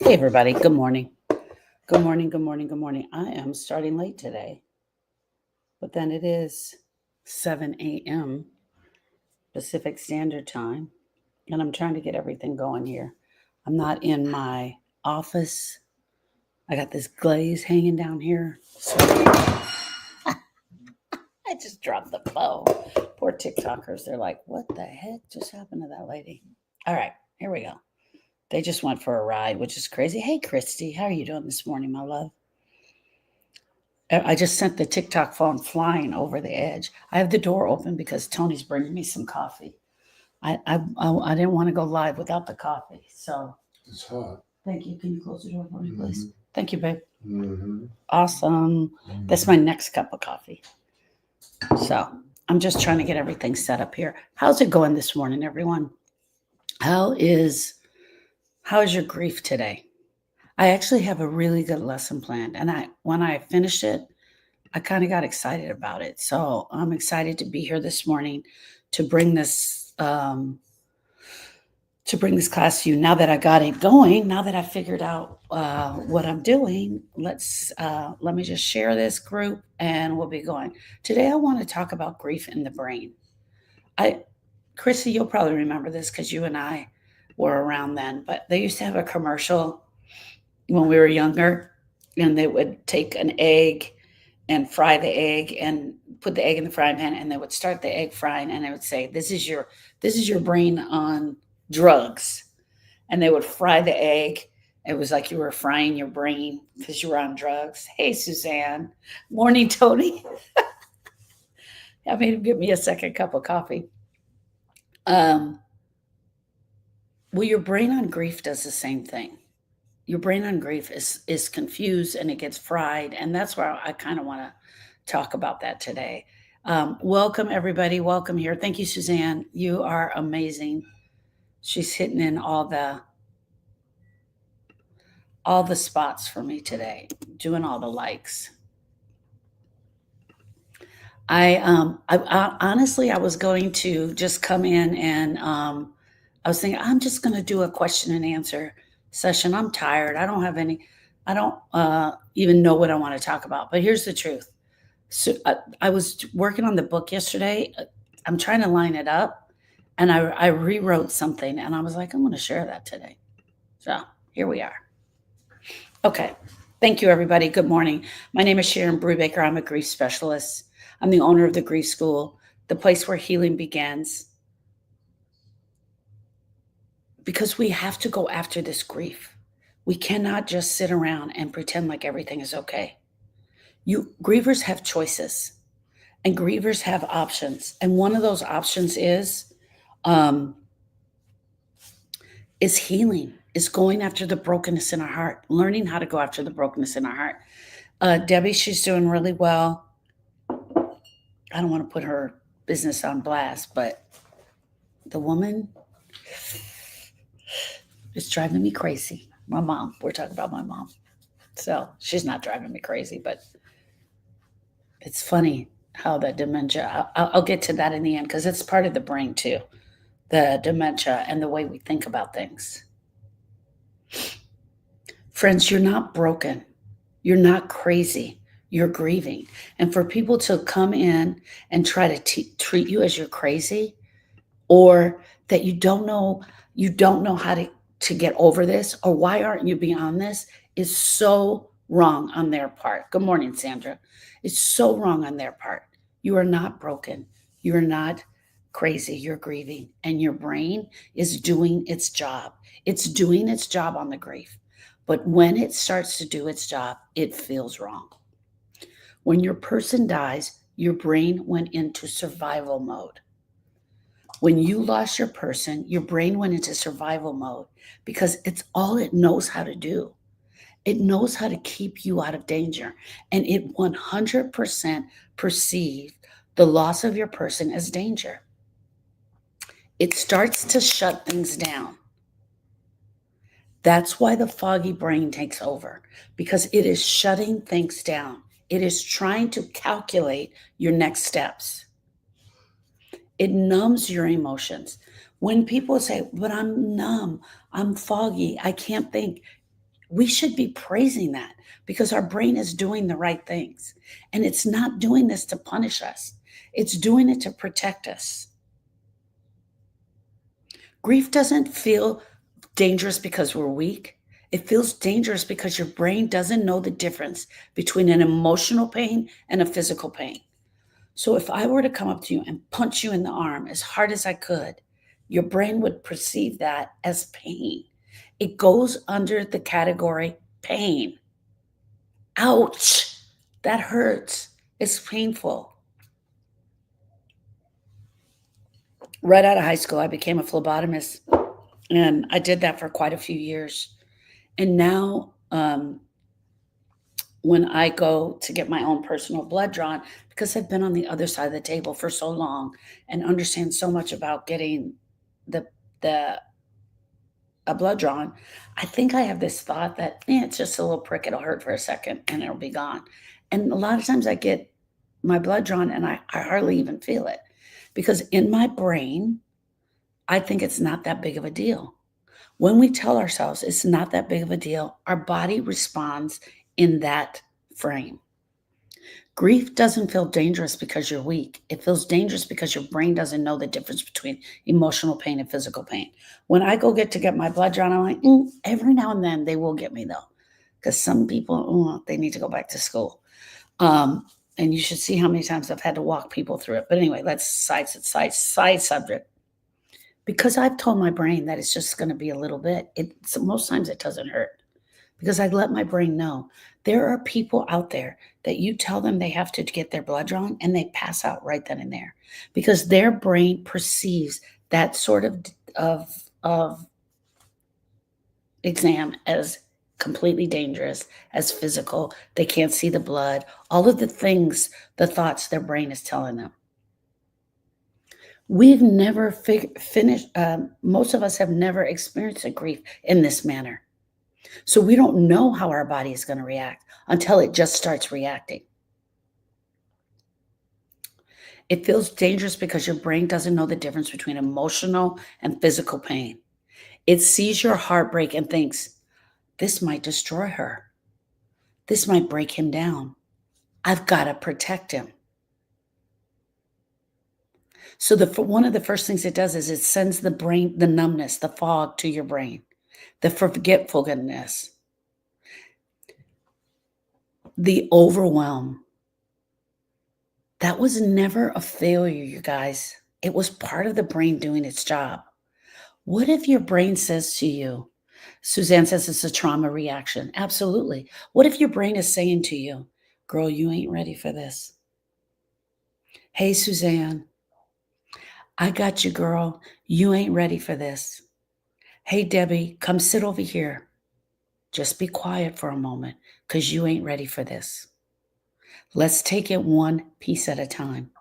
Hey, everybody. Good morning. Good morning. Good morning. Good morning. I am starting late today, but then it is 7 a.m. Pacific Standard Time, and I'm trying to get everything going here. I'm not in my office. I got this glaze hanging down here. So I just dropped the phone. Poor TikTokers. They're like, what the heck just happened to that lady? All right, here we go. They just went for a ride, which is crazy. Hey, Christy, how are you doing this morning, my love? I just sent the TikTok phone flying over the edge. I have the door open because Tony's bringing me some coffee. I didn't want to go live without the coffee. So It's hot. thank you. Can you close the door for me, please? Thank you, babe. Mm-hmm. Awesome. That's my next cup of coffee. So I'm just trying to get everything set up here. How's it going this morning, everyone? How is your grief today? I actually have a really good lesson planned, and when I finished it, I kind of got excited about it. So I'm excited to be here this morning to bring this class to you. Now that I got it going, now that I figured out what I'm doing, let me just share this group and we'll be going. Today I want to talk about grief in the brain. I, Chrissy, you'll probably remember this because you and I were around then. But they used to have a commercial when we were younger, and they would take an egg and fry the egg and put the egg in the frying pan, and they would start the egg frying, and they would say, this is your brain on drugs. And they would fry the egg. It was like you were frying your brain because you were on drugs. Hey, Suzanne. Morning, Tony. I made him give me a second cup of coffee. um well, your brain on grief does the same thing. Your brain on grief is confused and it gets fried, and that's where I kind of want to talk about that today. Welcome, everybody. Welcome here. Thank you, Suzanne. You are amazing. She's hitting in all the spots for me today, doing all the likes. I honestly, I was going to just come in and I was thinking I'm just going to do a question and answer session. I'm tired. I don't have any. I don't even know what I want to talk about. But here's the truth. So I was working on the book yesterday. I'm trying to line it up, and I rewrote something, and I was like, I'm going to share that today. So here we are. Okay. Thank you, everybody. Good morning. My name is Sharon Brubaker. I'm a grief specialist. I'm the owner of the Grief School, the place where healing begins. Because we have to go after this grief. We cannot just sit around and pretend like everything is okay. You grievers have choices, and grievers have options. And one of those options um, is healing, is going after the brokenness in our heart, learning how to go after the brokenness in our heart. Debbie, she's doing really well. I don't want to put her business on blast, but the woman is driving me crazy. My mom, we're talking about my mom. So she's not driving me crazy, but it's funny how the dementia, I'll get to that in the end because it's part of the brain too, the dementia and the way we think about things. Friends, you're not broken. You're not crazy. You're grieving. And for people to come in and try to treat you as you're crazy, or that you don't know how to get over this, or why aren't you beyond this, is so wrong on their part. Good morning, Sandra. It's so wrong on their part. You are not broken. You're not crazy. You're grieving, and your brain is doing its job. It's doing its job on the grief. But when it starts to do its job, it feels wrong. When your person dies, your brain went into survival mode. When you lost your person, your brain went into survival mode because it's all it knows how to do. It knows how to keep you out of danger. And it 100% perceived the loss of your person as danger. It starts to shut things down. That's why the foggy brain takes over, because it is shutting things down. It is trying to calculate your next steps. It numbs your emotions. When people say, but I'm numb, I'm foggy, I can't think, We should be praising that because our brain is doing the right things. And it's not doing this to punish us, it's doing it to protect us. Grief doesn't feel dangerous because we're weak. It feels dangerous because your brain doesn't know the difference between an emotional pain and a physical pain. So if I were to come up to you and punch you in the arm as hard as I could, your brain would perceive that as pain. It goes under the category pain. Ouch, that hurts. It's painful. Right out of high school, I became a phlebotomist, and I did that for quite a few years. And now, when I go to get my own personal blood drawn, because I've been on the other side of the table for so long and understand so much about getting the the a blood drawn, I think I have this thought that it's just a little prick. It'll hurt for a second and it'll be gone. And a lot of times I get my blood drawn and I hardly even feel it because in my brain, I think it's not that big of a deal. When we tell ourselves it's not that big of a deal, our body responds in that frame. Grief doesn't feel dangerous because you're weak. It feels dangerous because your brain doesn't know the difference between emotional pain and physical pain. When I go to get my blood drawn, I'm like, every now and then they will get me though, because some people, they need to go back to school. And you should see how many times I've had to walk people through it. But anyway, let's side subject. Because I've told my brain that it's just going to be a little bit. Most times it doesn't hurt because I let my brain know there are people out there that you tell them they have to get their blood drawn and they pass out right then and there because their brain perceives that sort of exam as completely dangerous, as physical. They can't see the blood, all of the things, the thoughts their brain is telling them. We've never finished, most of us have never experienced a grief in this manner. So we don't know how our body is going to react until it just starts reacting. It feels dangerous because your brain doesn't know the difference between emotional and physical pain. It sees your heartbreak and thinks, this might destroy her. This might break him down. I've got to protect him. So one of the first things it does is it sends the brain, the numbness, the fog to your brain, the forgetfulness, the overwhelm. That was never a failure, you guys. It was part of the brain doing its job. What if your brain says to you, Suzanne says it's a trauma reaction. Absolutely. What if your brain is saying to you, girl, you ain't ready for this? Hey, Suzanne, I got you, girl. You ain't ready for this. Hey, Debbie, come sit over here. Just be quiet for a moment because you ain't ready for this. Let's take it one piece at a time.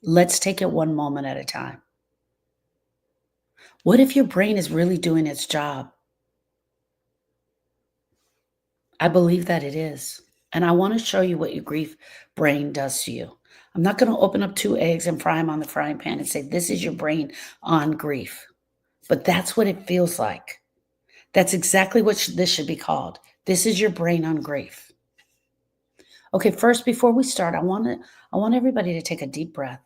Let's take it one moment at a time. What if your brain is really doing its job? I believe that it is. And I want to show you what your grief brain does to you. I'm not going to open up 2 eggs and fry them on the frying pan and say, this is your brain on grief. But that's what it feels like. That's exactly what this should be called. This is your brain on grief. Okay, first, before we start, I want everybody to take a deep breath.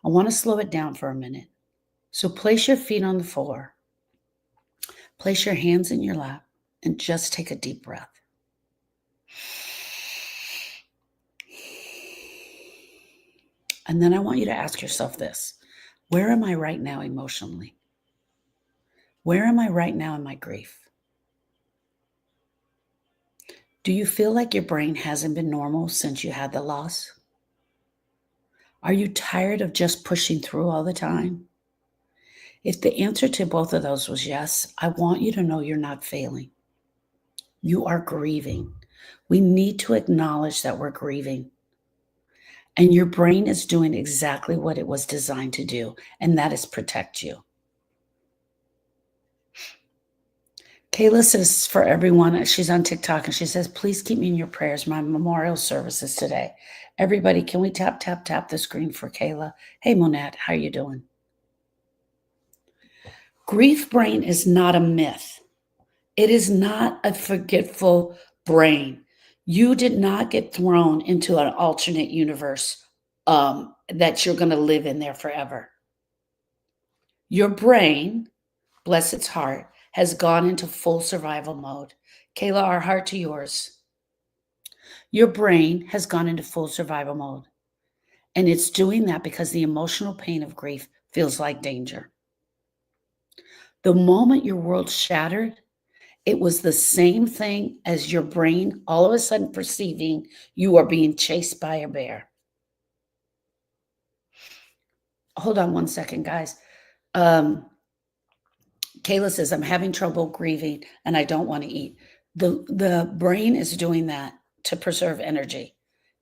I want to slow it down for a minute. So place your feet on the floor. Place your hands in your lap and just take a deep breath. And then I want you to ask yourself this. Where am I right now emotionally? Where am I right now in my grief? Do you feel like your brain hasn't been normal since you had the loss? Are you tired of just pushing through all the time? If the answer to both of those was yes, I want you to know you're not failing. You are grieving. We need to acknowledge that we're grieving. And your brain is doing exactly what it was designed to do, and that is protect you. Kayla says for everyone, she's on TikTok, and she says, please keep me in your prayers. My memorial service is today. Everybody, can we tap the screen for Kayla? Hey, Monette, how you doing? Grief brain is not a myth. It is not a forgetful brain. You did not get thrown into an alternate universe that you're going to live in there forever. Your brain, bless its heart, has gone into full survival mode. Kayla, our heart to yours. Your brain has gone into full survival mode. And it's doing that because the emotional pain of grief feels like danger. The moment your world shattered, it was the same thing as your brain all of a sudden perceiving you are being chased by a bear. Hold on one second, guys. Um, Kayla says, I'm having trouble grieving and I don't want to eat. The brain is doing that to preserve energy.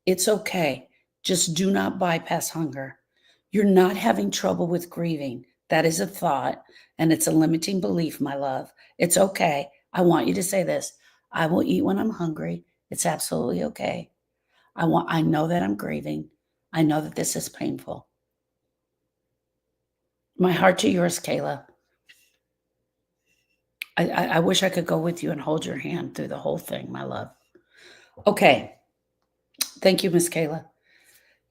It's okay. Just do not bypass hunger. You're not having trouble with grieving. That is a thought and it's a limiting belief, my love. It's okay. I want you to say this. I will eat when I'm hungry. It's absolutely okay. I know that I'm grieving. I know that this is painful. My heart to yours, Kayla. I wish I could go with you and hold your hand through the whole thing, my love. Okay. Thank you, Miss Kayla.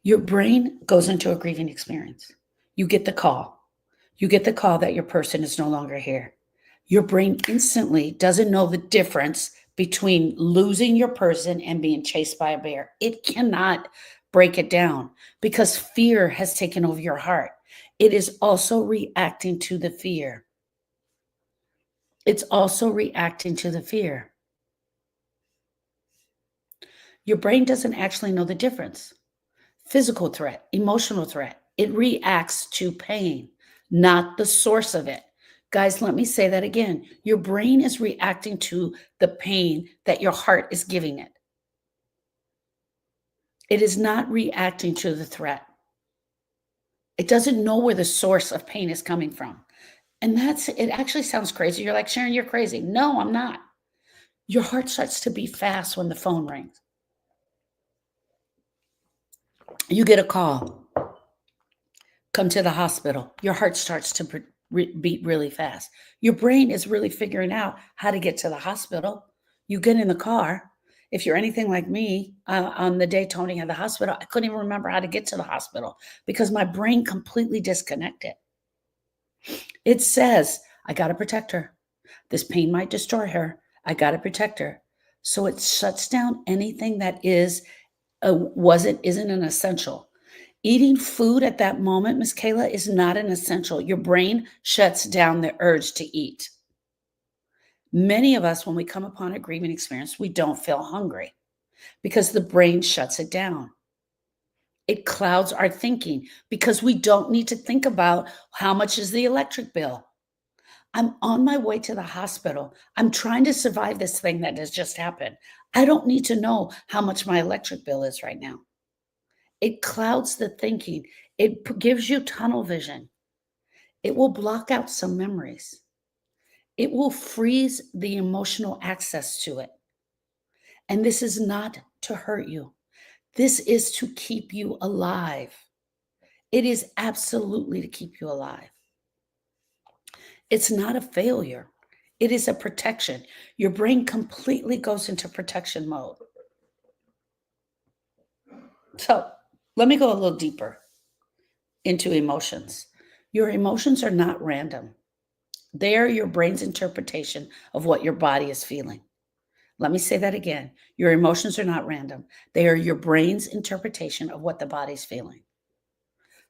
Your brain goes into a grieving experience. You get the call. You get the call that your person is no longer here. Your brain instantly doesn't know the difference between losing your person and being chased by a bear. It cannot break it down because fear has taken over your heart. It is also reacting to the fear. It's also reacting to the fear. Your brain doesn't actually know the difference. Physical threat, emotional threat. It reacts to pain, not the source of it. Guys, let me say that again. Your brain is reacting to the pain that your heart is giving it. It is not reacting to the threat. It doesn't know where the source of pain is coming from. And it actually sounds crazy. You're like, Sharon, you're crazy. No, I'm not. Your heart starts to beat fast when the phone rings. You get a call. Come to the hospital. Your heart starts to beat really fast. Your brain is really figuring out how to get to the hospital. You get in the car. If you're anything like me, on the day Tony had the hospital, I couldn't even remember how to get to the hospital because my brain completely disconnected. It says, I got to protect her. This pain might destroy her. I got to protect her. So it shuts down anything that isn't an essential. Eating food at that moment, Miss Kayla, is not an essential. Your brain shuts down the urge to eat. Many of us, when we come upon a grieving experience, we don't feel hungry because the brain shuts it down. It clouds our thinking because we don't need to think about how much is the electric bill. I'm on my way to the hospital. I'm trying to survive this thing that has just happened. I don't need to know how much my electric bill is right now. It clouds the thinking. It gives you tunnel vision. It will block out some memories. It will freeze the emotional access to it. And this is not to hurt you. This is to keep you alive. It is absolutely to keep you alive. It's not a failure. It is a protection. Your brain completely goes into protection mode. So let me go a little deeper into emotions. Your emotions are not random. They are your brain's interpretation of what your body is feeling. Let me say that again. Your emotions are not random. They are your brain's interpretation of what the body's feeling.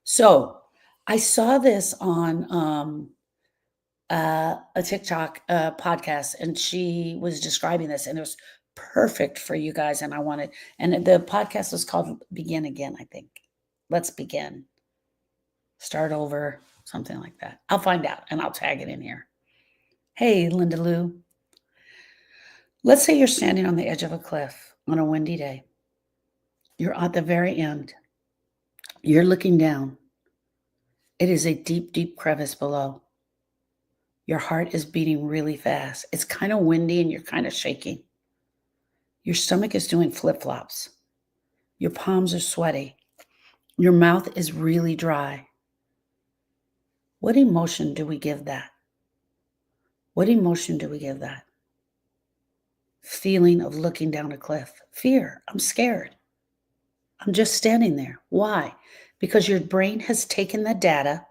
So I saw this on a TikTok podcast, and she was describing this, and it was perfect for you guys. And the podcast was called Begin Again, I think. Let's begin. Start over, something like that. I'll find out and I'll tag it in here. Hey, Linda Lou. Let's say you're standing on the edge of a cliff on a windy day. You're at the very end. You're looking down. It is a deep, deep crevice below. Your heart is beating really fast. It's kind of windy and you're kind of shaking. Your stomach is doing flip-flops. Your palms are sweaty. Your mouth is really dry. What emotion do we give that? What emotion do we give that? feeling of looking down a cliff? Fear. I'm scared. I'm just standing there. Why? Because your brain has taken the data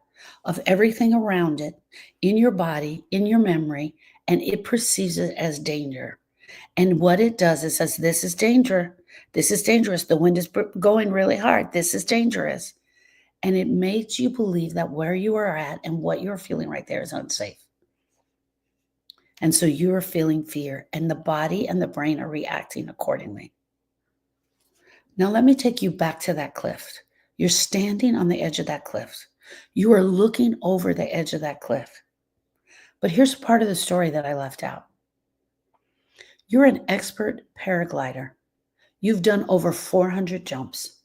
of everything around it in your body, in your memory, and it perceives it as danger. And what it does is says, this is danger. This is dangerous. The wind is going really hard. This is dangerous. And it makes you believe that where you are at and what you're feeling right there is unsafe. And so you are feeling fear, and the body and the brain are reacting accordingly. Now, let me take you back to that cliff. You're standing on the edge of that cliff. You are looking over the edge of that cliff. But here's part of the story that I left out. You're an expert paraglider. You've done over 400 jumps.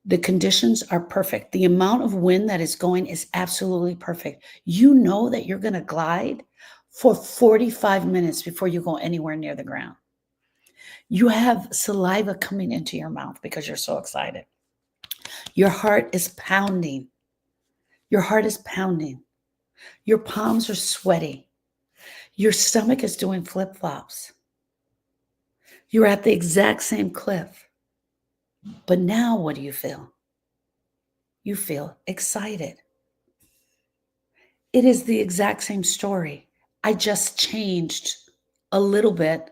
The conditions are perfect. The amount of wind that is going is absolutely perfect. You know that you're going to glide for 45 minutes before you go anywhere near the ground. You have saliva coming into your mouth because you're so excited. Your heart is pounding. Your heart is pounding. Your palms are sweaty. Your stomach is doing flip-flops. You're at the exact same cliff. But now what do you feel? You feel excited. It is the exact same story. I just changed a little bit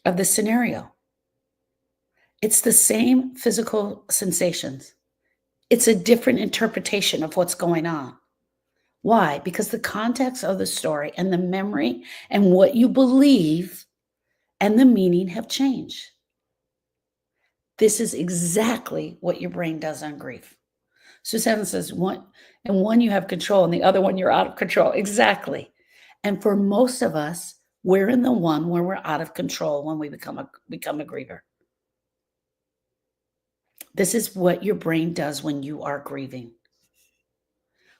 of the scenario. It's the same physical sensations. It's a different interpretation of what's going on. Why? Because the context of the story and the memory and what you believe and the meaning have changed. This is exactly what your brain does on grief. Susanna says, one you have control and the other one you're out of control. Exactly. And for most of us, we're in the one where we're out of control when we become a griever. This is what your brain does when you are grieving.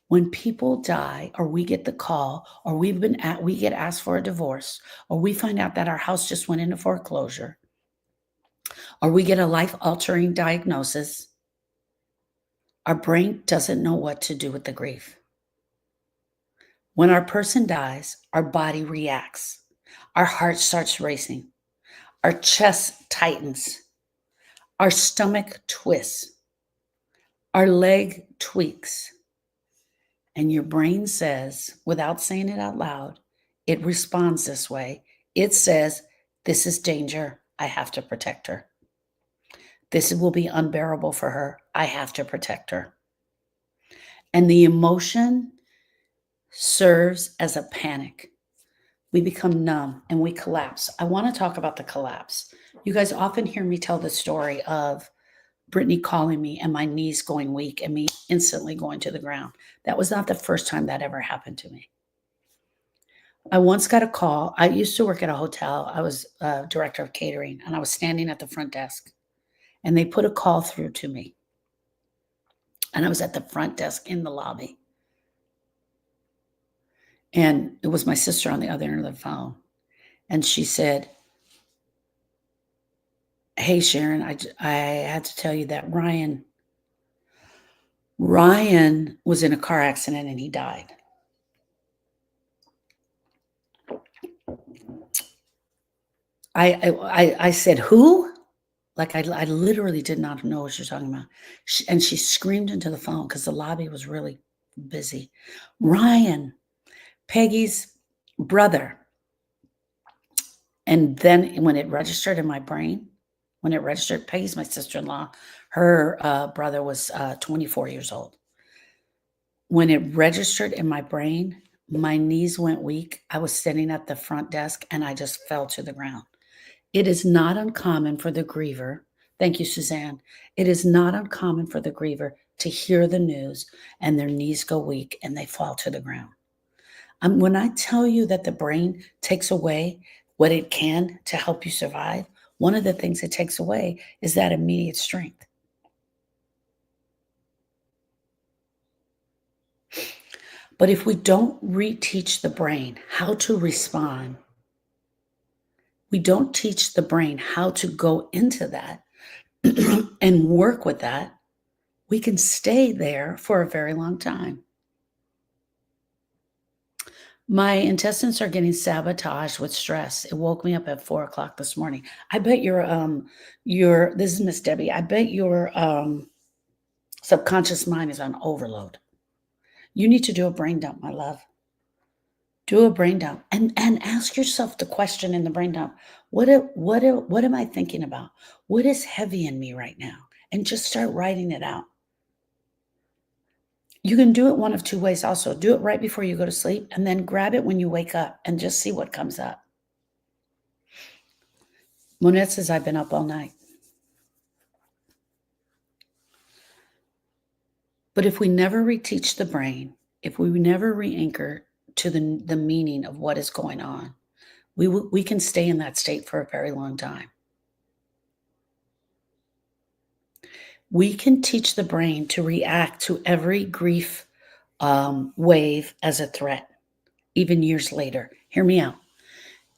When people die, or we get the call, or we get asked for a divorce, or we find out that our house just went into foreclosure, or we get a life-altering diagnosis, our brain doesn't know what to do with the grief. When our person dies, our body reacts. Our heart starts racing. Our chest tightens. Our stomach twists. Our leg tweaks. And your brain says, without saying it out loud, it responds this way. It says, this is danger. I have to protect her. This will be unbearable for her. I have to protect her. And the emotion serves as a panic. We become numb and we collapse. I want to talk about the collapse. You guys often hear me tell the story of Brittany calling me and my knees going weak and me instantly going to the ground. That was not the first time that ever happened to me. I once got a call. I used to work at a hotel. I was director of catering, and I was standing at the front desk, and they put a call through to me. And I was at the front desk in the lobby. And it was my sister on the other end of the phone. And she said, hey, Sharon, I had to tell you that Ryan was in a car accident and he died. I said, who? Like I literally did not know what you're talking about. And she screamed into the phone because the lobby was really busy. Ryan, Peggy's brother. And then when it registered in my brain, Peggy's my sister-in-law. Her brother was 24 years old. When it registered in my brain, my knees went weak. I was sitting at the front desk and I just fell to the ground. It is not uncommon for the griever. Thank you, Suzanne. It is not uncommon for the griever to hear the news and their knees go weak and they fall to the ground. When I tell you that the brain takes away what it can to help you survive, one of the things it takes away is that immediate strength. But if we don't reteach the brain how to respond, we don't teach the brain how to go into that and work with that, we can stay there for a very long time. My intestines are getting sabotaged with stress. It woke me up at 4 o'clock this morning. I bet your this is Miss Debbie. I bet your subconscious mind is on overload. You need to do a brain dump, my love. Do a brain dump and ask yourself the question in the brain dump. What am I thinking about? What is heavy in me right now? And just start writing it out. You can do it one of two ways also. Do it right before you go to sleep and then grab it when you wake up and just see what comes up. Monette says, I've been up all night. But if we never reteach the brain, if we never re-anchor to the meaning of what is going on, we can stay in that state for a very long time. We can teach the brain to react to every grief wave as a threat, even years later. Hear me out.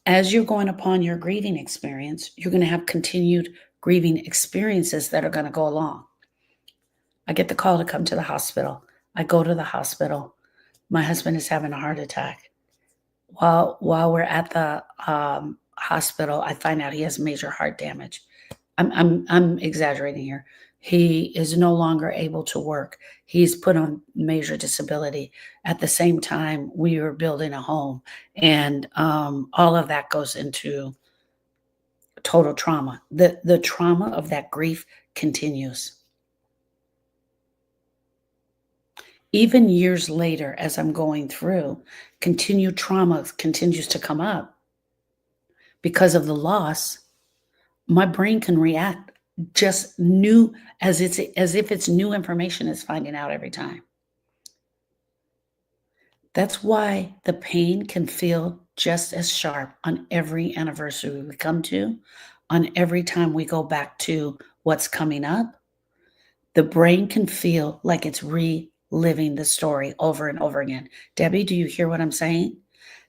As you're going upon your grieving experience, you're going to have continued grieving experiences that are going to go along. I get the call to come to the hospital. I go to the hospital. My husband is having a heart attack. While we're at the hospital, I find out he has major heart damage. I'm exaggerating here. He is no longer able to work. He's put on major disability. At the same time, we were building a home, and all of that goes into total trauma. The trauma of that grief continues. Even years later, as I'm going through, continued trauma continues to come up because of the loss. My brain can react just new as if it's new information is finding out every time. That's why the pain can feel just as sharp on every anniversary we come to, on every time we go back to what's coming up. The brain can feel like it's reliving the story over and over again. Debbie, do you hear what I'm saying?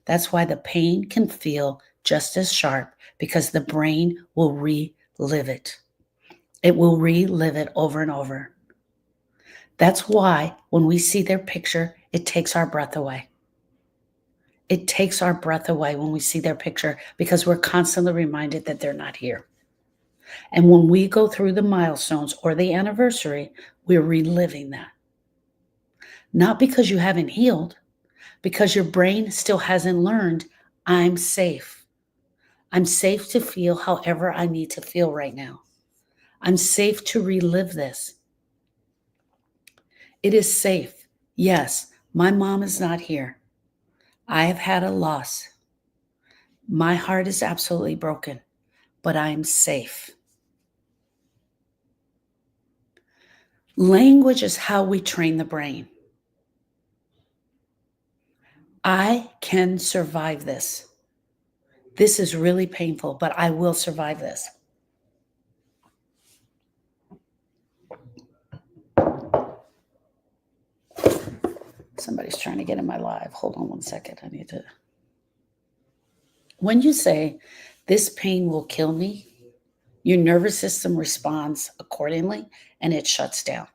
That's why the pain can feel just as sharp, because the brain will relive it. It will relive it over and over. That's why when we see their picture, it takes our breath away. It takes our breath away when we see their picture, because we're constantly reminded that they're not here. And when we go through the milestones or the anniversary, we're reliving that. Not because you haven't healed, because your brain still hasn't learned, I'm safe. I'm safe to feel however I need to feel right now. I'm safe to relive this. It is safe. Yes, my mom is not here. I have had a loss. My heart is absolutely broken, but I am safe. Language is how we train the brain. I can survive this. This is really painful, but I will survive this. Somebody's trying to get in my live. Hold on one second. I need to. When you say, this pain will kill me, your nervous system responds accordingly and it shuts down.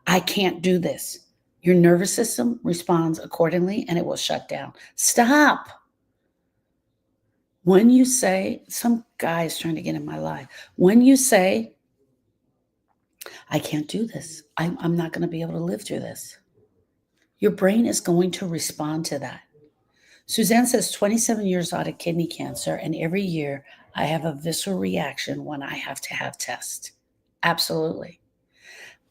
I can't do this. Your nervous system responds accordingly and it will shut down. Stop. When you say, some guy is trying to get in my life. When you say, I can't do this, I'm not going to be able to live through this, your brain is going to respond to that. Suzanne says, 27 years out of kidney cancer, and every year I have a visceral reaction when I have to have tests. Absolutely.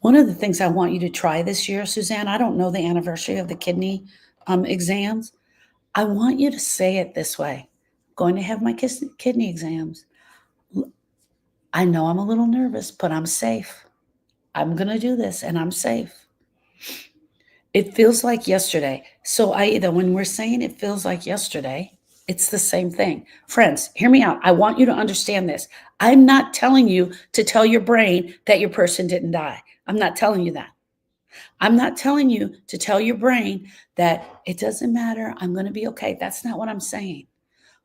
One of the things I want you to try this year, Suzanne, I don't know the anniversary of the kidney exams. I want you to say it this way. I'm going to have my kidney exams. I know I'm a little nervous, but I'm safe. I'm going to do this and I'm safe. It feels like yesterday. So Aida, when we're saying it feels like yesterday, it's the same thing. Friends, hear me out. I want you to understand this. I'm not telling you to tell your brain that your person didn't die. I'm not telling you that. I'm not telling you to tell your brain that it doesn't matter, I'm going to be okay. That's not what I'm saying.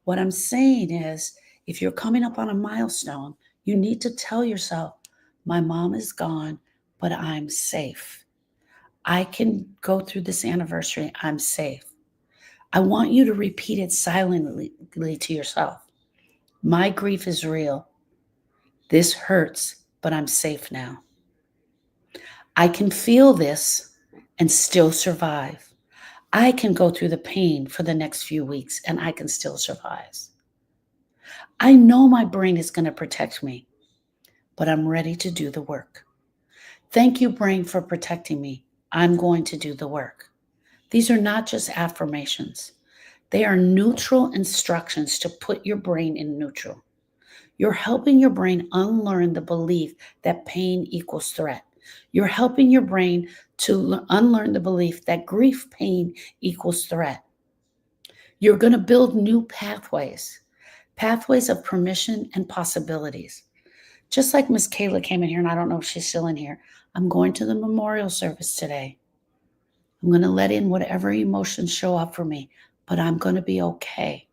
What I'm saying is, if you're coming up on a milestone, you need to tell yourself, my mom is gone, but I'm safe. I can go through this anniversary. I'm safe. I want you to repeat it silently to yourself. My grief is real. This hurts, but I'm safe now. I can feel this and still survive. I can go through the pain for the next few weeks and I can still survive. I know my brain is going to protect me, but I'm ready to do the work. Thank you, brain, for protecting me. I'm going to do the work. These are not just affirmations. They are neutral instructions to put your brain in neutral. You're helping your brain unlearn the belief that pain equals threat. You're helping your brain to unlearn the belief that grief, pain equals threat. You're going to build new pathways of permission and possibilities. Just like Miss Kayla came in here, and I don't know if she's still in here. I'm going to the memorial service today. I'm going to let in whatever emotions show up for me, but I'm going to be okay.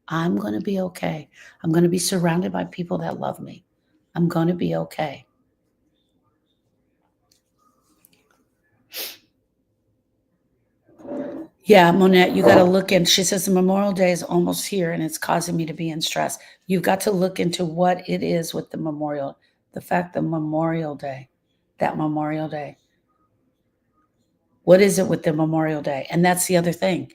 I'm going to be okay. I'm going to be surrounded by people that love me. I'm going to be okay. Yeah, Monette, you got to look in. She says the Memorial Day is almost here and it's causing me to be in stress. You've got to look into what it is with the memorial, the fact that Memorial Day, that Memorial Day. What is it with the Memorial Day? And that's the other thing.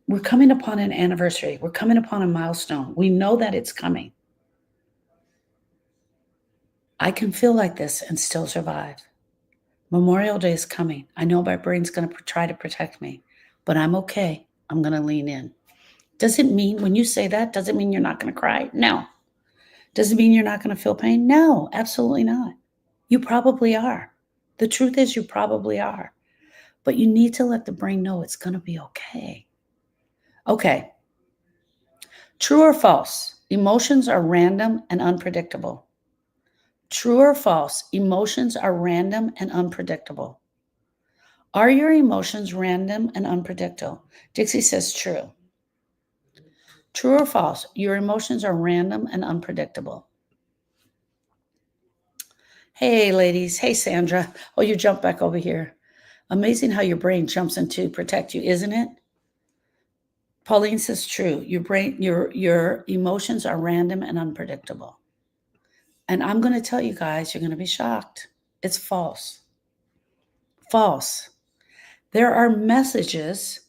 We're coming upon an anniversary. We're coming upon a milestone. We know that it's coming. I can feel like this and still survive. Memorial Day is coming. I know my brain's going to try to protect me, but I'm okay. I'm going to lean in. Does it mean when you say that, does it mean you're not going to cry? No. Does it mean you're not going to feel pain? No, absolutely not. You probably are. The truth is you probably are. But you need to let the brain know it's going to be okay. Okay. True or false? Emotions are random and unpredictable. True or false? Emotions are random and unpredictable. Are your emotions random and unpredictable? Dixie says true. True or false? Your emotions are random and unpredictable. Hey, ladies. Hey, Sandra. Oh, you jumped back over here. Amazing how your brain jumps in to protect you, isn't it? Pauline says true. Your emotions are random and unpredictable. And I'm going to tell you guys, you're going to be shocked. It's false. False. There are messages.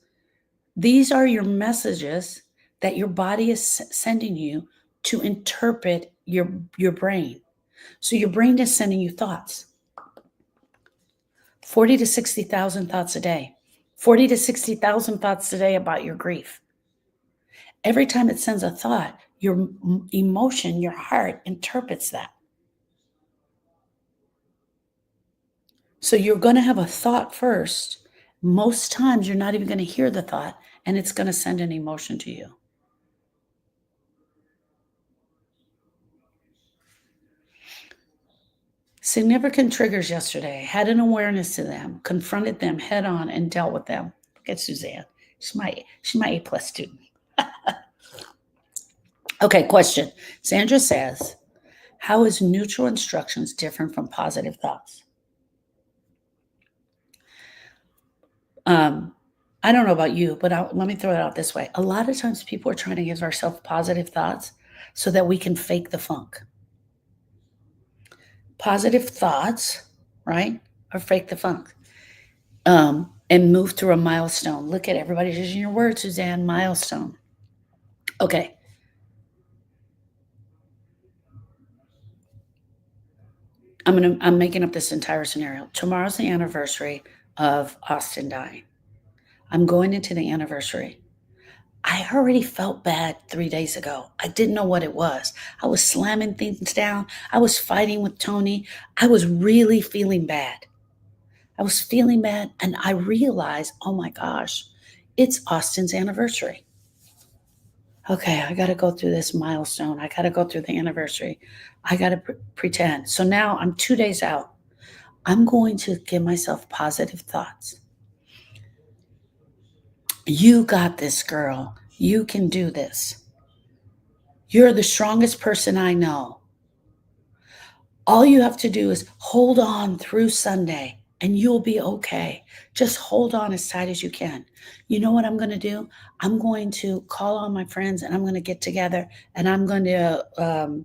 These are your messages that your body is sending you to interpret your brain. So your brain is sending you thoughts. 40 to 60,000 thoughts a day. 40 to 60,000 thoughts a day about your grief. Every time it sends a thought, your emotion, your heart interprets that. So you're going to have a thought first. Most times you're not even going to hear the thought, and it's going to send an emotion to you. Significant triggers yesterday. Had an awareness to them, confronted them head on, and dealt with them. Look at Suzanne. She's my A+ student. Okay, question. Sandra says, how is neutral instructions different from positive thoughts? I don't know about you, but let me throw it out this way. A lot of times people are trying to give ourselves positive thoughts so that we can fake the funk. Positive thoughts, right, or fake the funk, and move through a milestone. Look at everybody's using your word, Suzanne, milestone. Okay. I'm making up this entire scenario. Tomorrow's the anniversary of Austin dying. I'm going into the anniversary. I already felt bad 3 days ago. I didn't know what it was. I was slamming things down. I was fighting with Tony. I was really feeling bad. I was feeling bad, and I realized, oh my gosh, it's Austin's anniversary. Okay, I got to go through this milestone. I got to go through the anniversary. I got to pretend. So now I'm 2 days out. I'm going to give myself positive thoughts. You got this, girl. You can do this. You're the strongest person I know. All you have to do is hold on through Sunday and you'll be okay. Just hold on as tight as you can. You know what I'm going to do? I'm going to call on my friends and I'm going to get together and I'm going to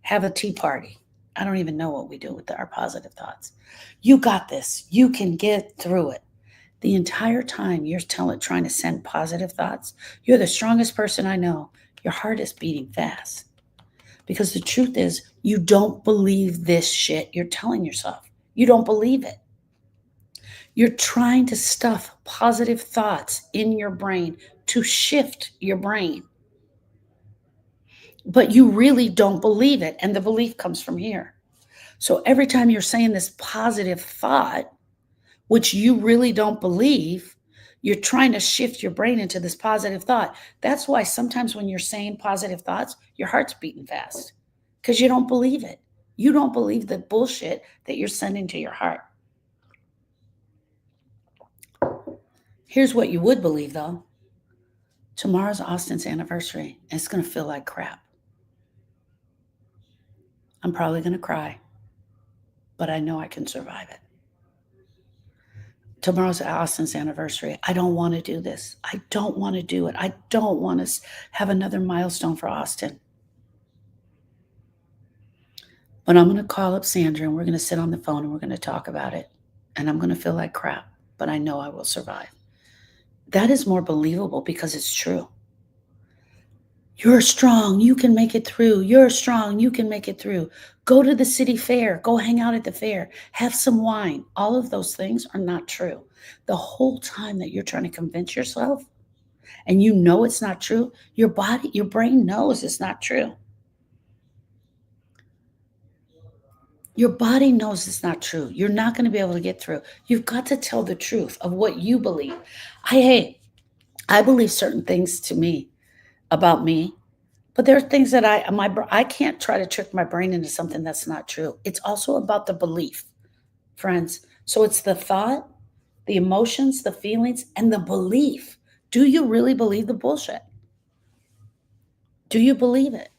have a tea party. I don't even know what we do with our positive thoughts. You got this. You can get through it. The entire time you're trying to send positive thoughts, you're the strongest person I know. Your heart is beating fast. Because the truth is, you don't believe this shit you're telling yourself. You don't believe it. You're trying to stuff positive thoughts in your brain to shift your brain. But you really don't believe it. And the belief comes from here. So every time you're saying this positive thought, which you really don't believe, you're trying to shift your brain into this positive thought. That's why sometimes when you're saying positive thoughts, your heart's beating fast because you don't believe it. You don't believe the bullshit that you're sending to your heart. Here's what you would believe though. Tomorrow's Austin's anniversary, and it's going to feel like crap. I'm probably going to cry, but I know I can survive it. Tomorrow's Austin's anniversary. I don't want to do this. I don't want to do it. I don't want to have another milestone for Austin. But I'm going to call up Sandra and we're going to sit on the phone and we're going to talk about it. And I'm going to feel like crap, but I know I will survive. That is more believable because it's true. You're strong. You can make it through. You're strong. You can make it through. Go to the city fair. Go hang out at the fair. Have some wine. All of those things are not true. The whole time that you're trying to convince yourself and you know it's not true, your brain knows it's not true. Your body knows it's not true. You're not going to be able to get through. You've got to tell the truth of what you believe. I believe certain things to me about me, but there are things that I can't try to trick my brain into something that's not true. It's also about the belief, friends. So it's the thought, the emotions, the feelings, and the belief. Do you really believe the bullshit? Do you believe it?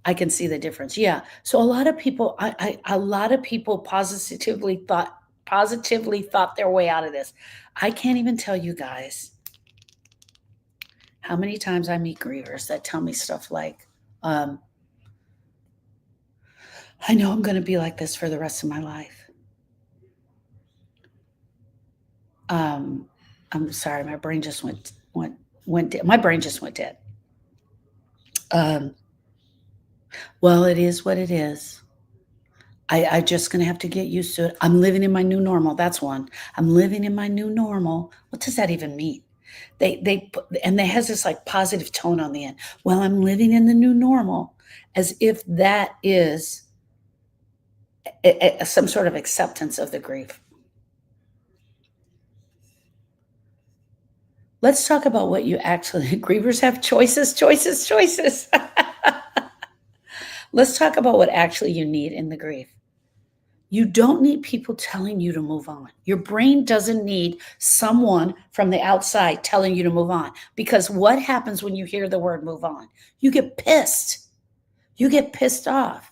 I can see the difference. Yeah. So a lot of people, a lot of people positively thought their way out of this. I can't even tell you guys how many times I meet grievers that tell me stuff like, I know I'm going to be like this for the rest of my life. Um, I'm sorry, my brain just went dead. My brain just went dead. Um, well, it is what it is. I just gonna have to get used to it. I'm living in my new normal. That's one. I'm living in my new normal. What does that even mean? They has this like positive tone on the end. Well, I'm living in the new normal, as if that is some sort of acceptance of the grief. Let's talk about what you actually grievers have choices, choices, choices. Let's talk about what actually you need in the grief. You don't need people telling you to move on. Your brain doesn't need someone from the outside telling you to move on. Because what happens when you hear the word move on? You get pissed. You get pissed off.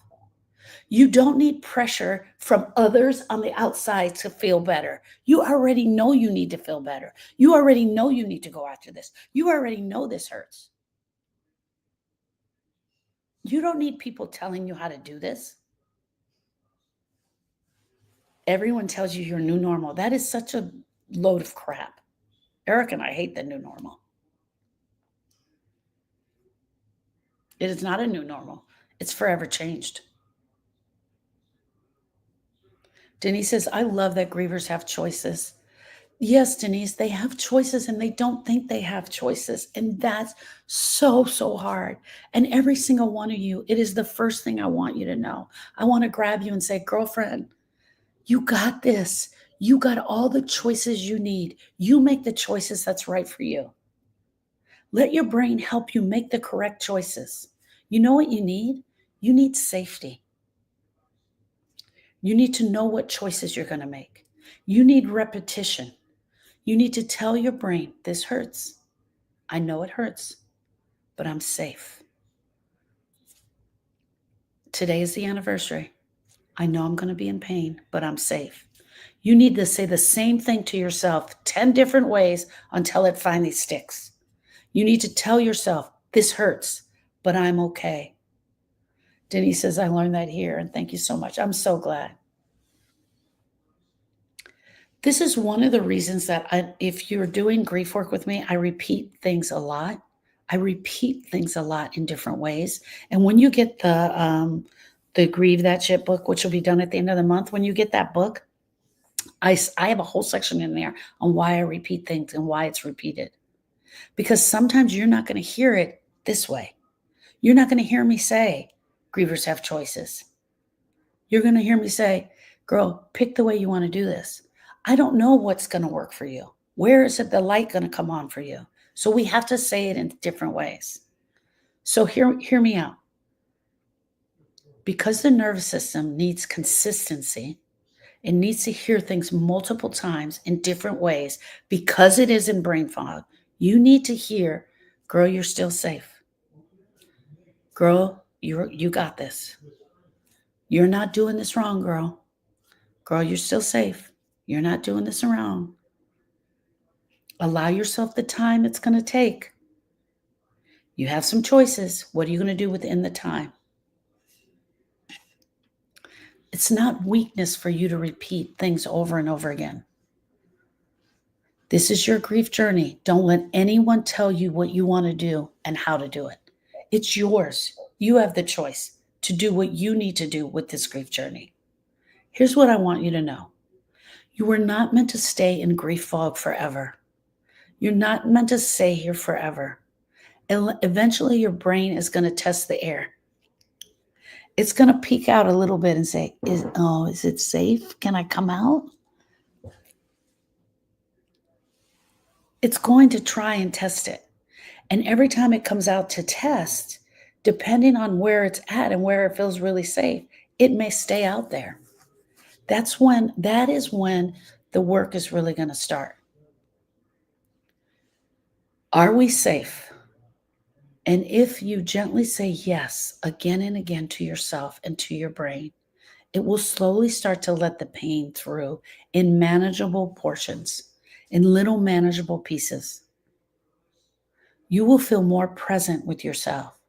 You don't need pressure from others on the outside to feel better. You already know you need to feel better. You already know you need to go after this. You already know this hurts. You don't need people telling you how to do this. Everyone tells you your new normal. That is such a load of crap. Eric and I hate the new normal. It is not a new normal. It's forever changed. Denise says, I love that grievers have choices. Yes, Denise, they have choices and they don't think they have choices. And that's so, so hard. And every single one of you, it is the first thing I want you to know. I want to grab you and say, girlfriend, you got this. You got all the choices you need. You make the choices that's right for you. Let your brain help you make the correct choices. You know what you need? You need safety. You need to know what choices you're going to make. You need repetition. You need to tell your brain, this hurts. I know it hurts, but I'm safe. Today is the anniversary. I know I'm going to be in pain, but I'm safe. You need to say the same thing to yourself 10 different ways until it finally sticks. You need to tell yourself, this hurts, but I'm okay. Denise says, I learned that here, and thank you so much. I'm so glad. This is one of the reasons that if you're doing grief work with me, I repeat things a lot. I repeat things a lot in different ways. And when you get the Grieve That Shit book, which will be done at the end of the month, when you get that book, I have a whole section in there on why I repeat things and why it's repeated. Because sometimes you're not going to hear it this way. You're not going to hear me say, grievers have choices. You're going to hear me say, girl, pick the way you want to do this. I don't know what's going to work for you. Where is it the light going to come on for you? So we have to say it in different ways. So hear me out. Because the nervous system needs consistency, it needs to hear things multiple times in different ways because it is in brain fog. You need to hear, girl, you're still safe. Girl, you got this. You're not doing this wrong, girl. Girl, you're still safe. You're not doing this wrong. Allow yourself the time it's going to take. You have some choices. What are you going to do within the time? It's not weakness for you to repeat things over and over again. This is your grief journey. Don't let anyone tell you what you want to do and how to do it. It's yours. You have the choice to do what you need to do with this grief journey. Here's what I want you to know. You were not meant to stay in grief fog forever. You're not meant to stay here forever. Eventually, your brain is going to test the air. It's going to peek out a little bit and say, is it safe? Can I come out? It's going to try and test it. And every time it comes out to test, depending on where it's at and where it feels really safe, it may stay out there. That is when the work is really going to start. Are we safe? And if you gently say yes again and again to yourself and to your brain, it will slowly start to let the pain through in manageable portions, in little manageable pieces. You will feel more present with yourself,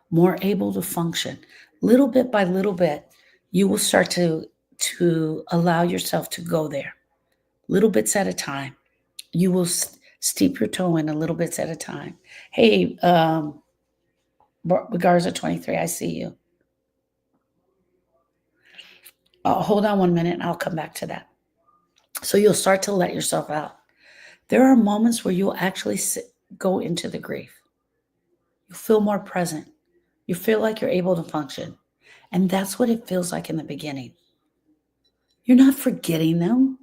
more able to function. Little bit by little bit, you will start to allow yourself to go there. Little bits at a time. You will steep your toe in a little bits at a time. Hey, Garza 23, I see you. Hold on 1 minute and I'll come back to that. So you'll start to let yourself out. There are moments where you'll actually go into the grief. You feel more present. You feel like you're able to function. And that's what it feels like in the beginning. You're not forgetting them.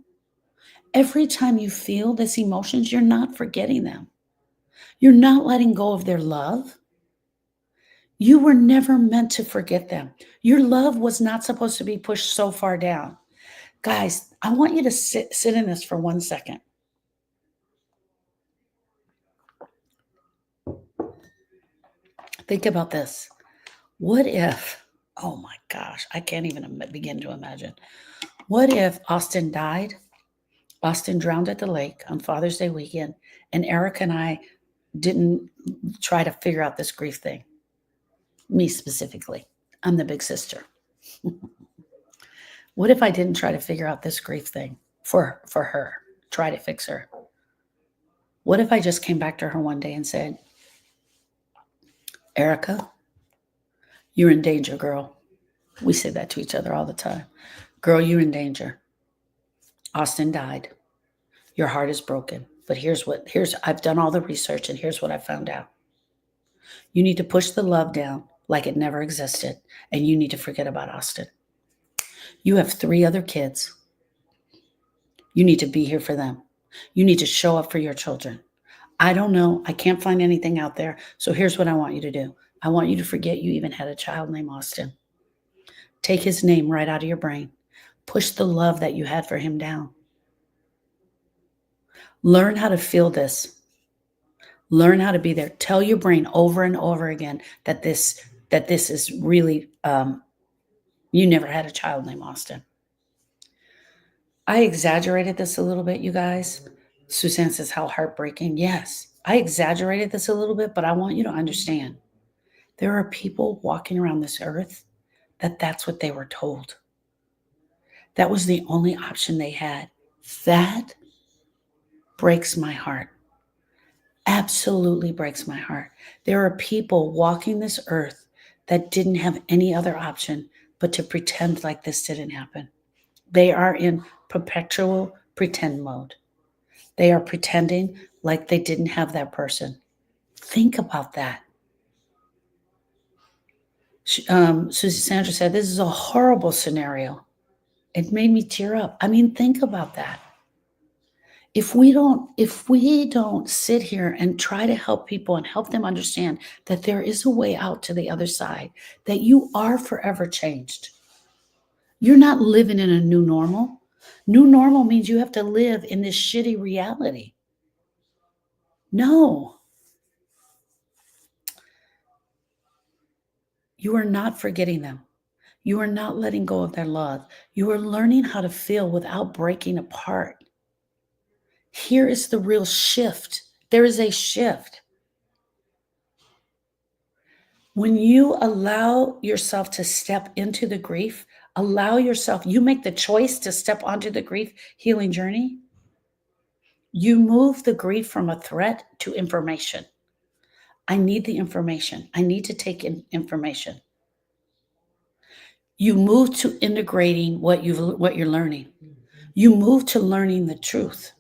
Every time you feel these emotions, you're not forgetting them. You're not letting go of their love. You were never meant to forget them. Your love was not supposed to be pushed so far down. Guys, I want you to sit in this for 1 second. Think about this. What if, oh my gosh, I can't even begin to imagine. What if Austin died? Austin drowned at the lake on Father's Day weekend, and Eric and I didn't try to figure out this grief thing. Me specifically. I'm the big sister. What if I didn't try to figure out this grief thing for her, try to fix her? What if I just came back to her one day and said, Erica, you're in danger, girl. We say that to each other all the time. Girl, you're in danger. Austin died. Your heart is broken. But I've done all the research and here's what I found out. You need to push the love down like it never existed. And you need to forget about Austin. You have 3 other kids. You need to be here for them. You need to show up for your children. I don't know. I can't find anything out there. So here's what I want you to do. I want you to forget you even had a child named Austin. Take his name right out of your brain. Push the love that you had for him down. Learn how to feel this. Learn how to be there. Tell your brain over and over again that this is really, you never had a child named Austin. I exaggerated this a little bit, you guys. Suzanne says, how heartbreaking. Yes, I exaggerated this a little bit, but I want you to understand there are people walking around this earth that's what they were told. That was the only option they had. That breaks my heart. Absolutely breaks my heart. There are people walking this earth that didn't have any other option but to pretend like this didn't happen. They are in perpetual pretend mode. They are pretending like they didn't have that person. Think about that. Susie Sandra said, this is a horrible scenario. It made me tear up. I mean, think about that. If we don't sit here and try to help people and help them understand that there is a way out to the other side, that you are forever changed. You're not living in a new normal. New normal means you have to live in this shitty reality. No, you are not forgetting them. You are not letting go of their love. You are learning how to feel without breaking apart. Here is the real shift. There is a shift. When you allow yourself to step into the grief, you make the choice to step onto the grief healing journey, you move the grief from a threat to information. I need the information. I need to take in information. You move to integrating what you're learning. You move to learning the truth.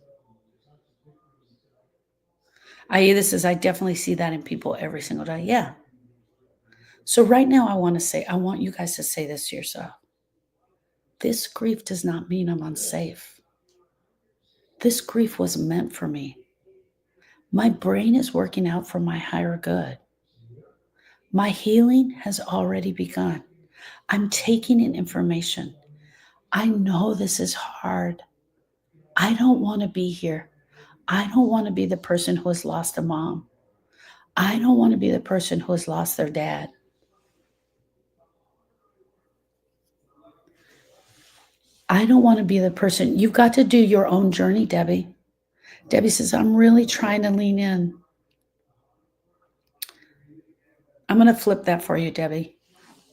I definitely see that in people every single day. Yeah. So right now I want you guys to say this to yourself. This grief does not mean I'm unsafe. This grief was meant for me. My brain is working out for my higher good. My healing has already begun. I'm taking in information. I know this is hard. I don't want to be here. I don't want to be the person who has lost a mom. I don't want to be the person who has lost their dad. I don't want to be the person. You've got to do your own journey, Debbie. Debbie says, I'm really trying to lean in. I'm going to flip that for you, Debbie.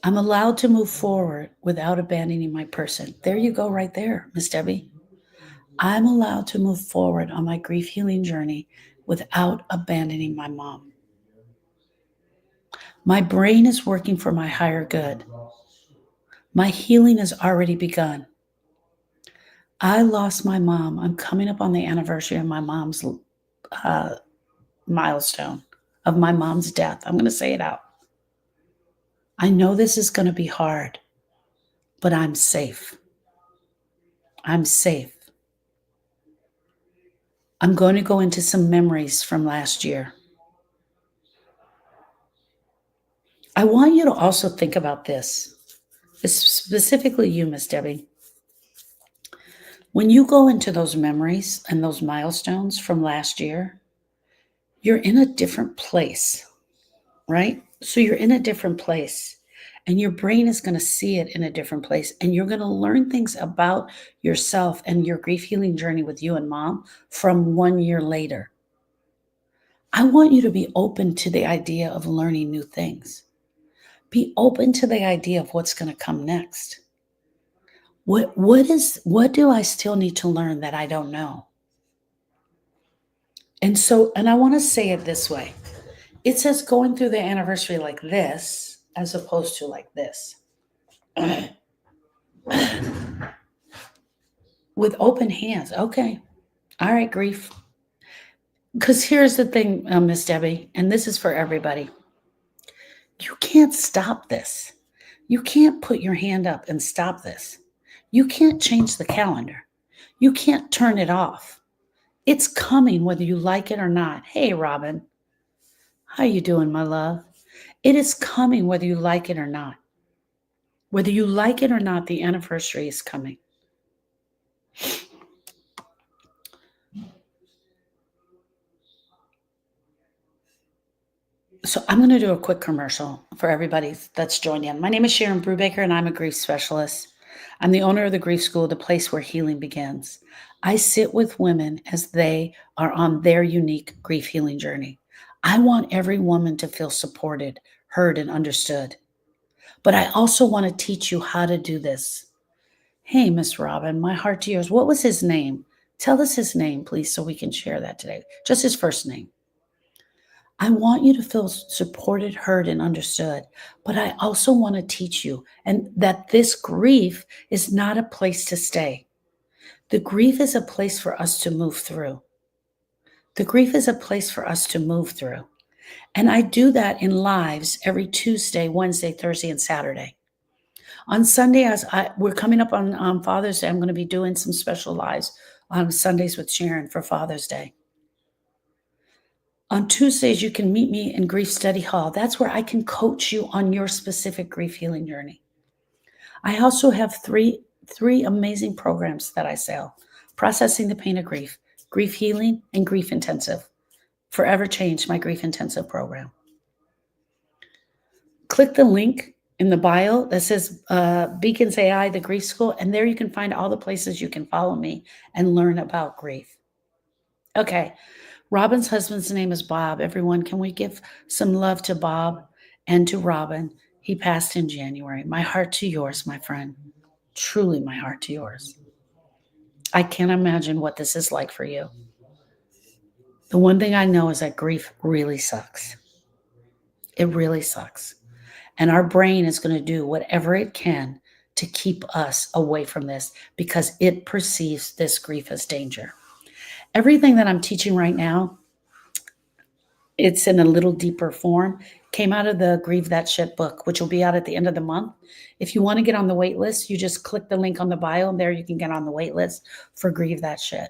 I'm allowed to move forward without abandoning my person. There you go, right there, Miss Debbie. I'm allowed to move forward on my grief healing journey without abandoning my mom. My brain is working for my higher good. My healing has already begun. I lost my mom. I'm coming up on the anniversary of my mom's milestone, of my mom's death. I'm going to say it out. I know this is going to be hard, but I'm safe. I'm safe. I'm going to go into some memories from last year. I want you to also think about this, specifically you, Miss Debbie. When you go into those memories and those milestones from last year, you're in a different place, right? So you're in a different place and your brain is going to see it in a different place. And you're going to learn things about yourself and your grief healing journey with you and mom from 1 year later. I want you to be open to the idea of learning new things. Be open to the idea of what's going to come next. What do I still need to learn that I don't know? And I want to say it this way. It says going through the anniversary like this, as opposed to like this. With open hands. Okay. All right, grief. Because here's the thing, Miss Debbie, and this is for everybody. You can't stop this. You can't put your hand up and stop this. You can't change the calendar. You can't turn it off. It's coming whether you like it or not. Hey, Robin. How you doing, my love? It is coming whether you like it or not. Whether you like it or not, the anniversary is coming. So I'm going to do a quick commercial for everybody that's joined in. My name is Sharon Brubaker, and I'm a grief specialist. I'm the owner of the Grief School, the place where healing begins. I sit with women as they are on their unique grief healing journey. I want every woman to feel supported, heard, and understood. But I also want to teach you how to do this. Hey, Miss Robin, my heart to yours. What was his name? Tell us his name, please, so we can share that today. Just his first name. I want you to feel supported, heard, and understood. But I also want to teach you and that this grief is not a place to stay. The grief is a place for us to move through. The grief is a place for us to move through. And I do that in lives every Tuesday, Wednesday, Thursday, and Saturday. On Sunday, we're coming up on Father's Day, I'm going to be doing some special lives on Sundays with Sharon for Father's Day. On Tuesdays, you can meet me in Grief Study Hall. That's where I can coach you on your specific grief healing journey. I also have three amazing programs that I sell: Processing the Pain of Grief, Grief Healing, and Grief Intensive. Forever Changed, my Grief Intensive program. Click the link in the bio that says Beacons AI, the Grief School, and there you can find all the places you can follow me and learn about grief. Okay, Robin's husband's name is Bob. Everyone, can we give some love to Bob and to Robin? He passed in January. My heart to yours, my friend. Truly, my heart to yours. I can't imagine what this is like for you. The one thing I know is that grief really sucks. It really sucks. And our brain is going to do whatever it can to keep us away from this because it perceives this grief as danger. Everything that I'm teaching right now, it's in a little deeper form, came out of the Grieve That Shit book, which will be out at the end of the month. If you want to get on the wait list, you just click the link on the bio and there you can get on the wait list for Grieve That Shit.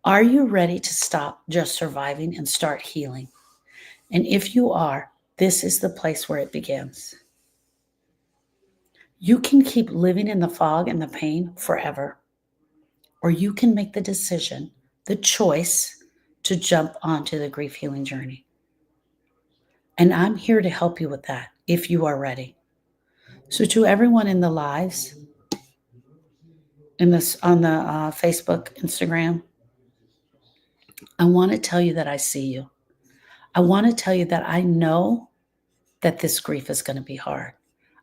Are you ready to stop just surviving and start healing? And if you are, this is the place where it begins. You can keep living in the fog and the pain forever, or you can make the decision, the choice to jump onto the grief healing journey. And I'm here to help you with that if you are ready. So to everyone in the lives, in this on the Facebook, Instagram, I want to tell you that I see you. I want to tell you that I know that this grief is going to be hard.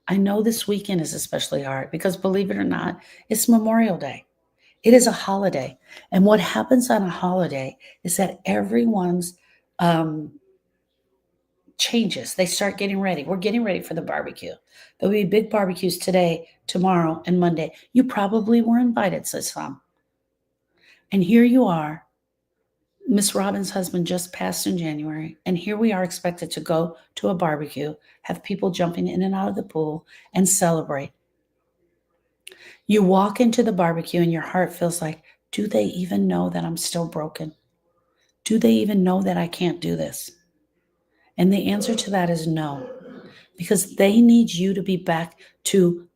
I know this weekend is especially hard because, believe it or not, it's Memorial Day. It is a holiday. And what happens on a holiday is that everyone's changes. They start getting ready. We're getting ready for the barbecue. There'll be big barbecues today, tomorrow, and Monday. You probably were invited to some. And here you are. Miss Robin's husband just passed in January, and here we are expected to go to a barbecue, have people jumping in and out of the pool, and celebrate. You walk into the barbecue and your heart feels like, do they even know that I'm still broken? Do they even know that I can't do this? And the answer to that is no, because they need you to be back to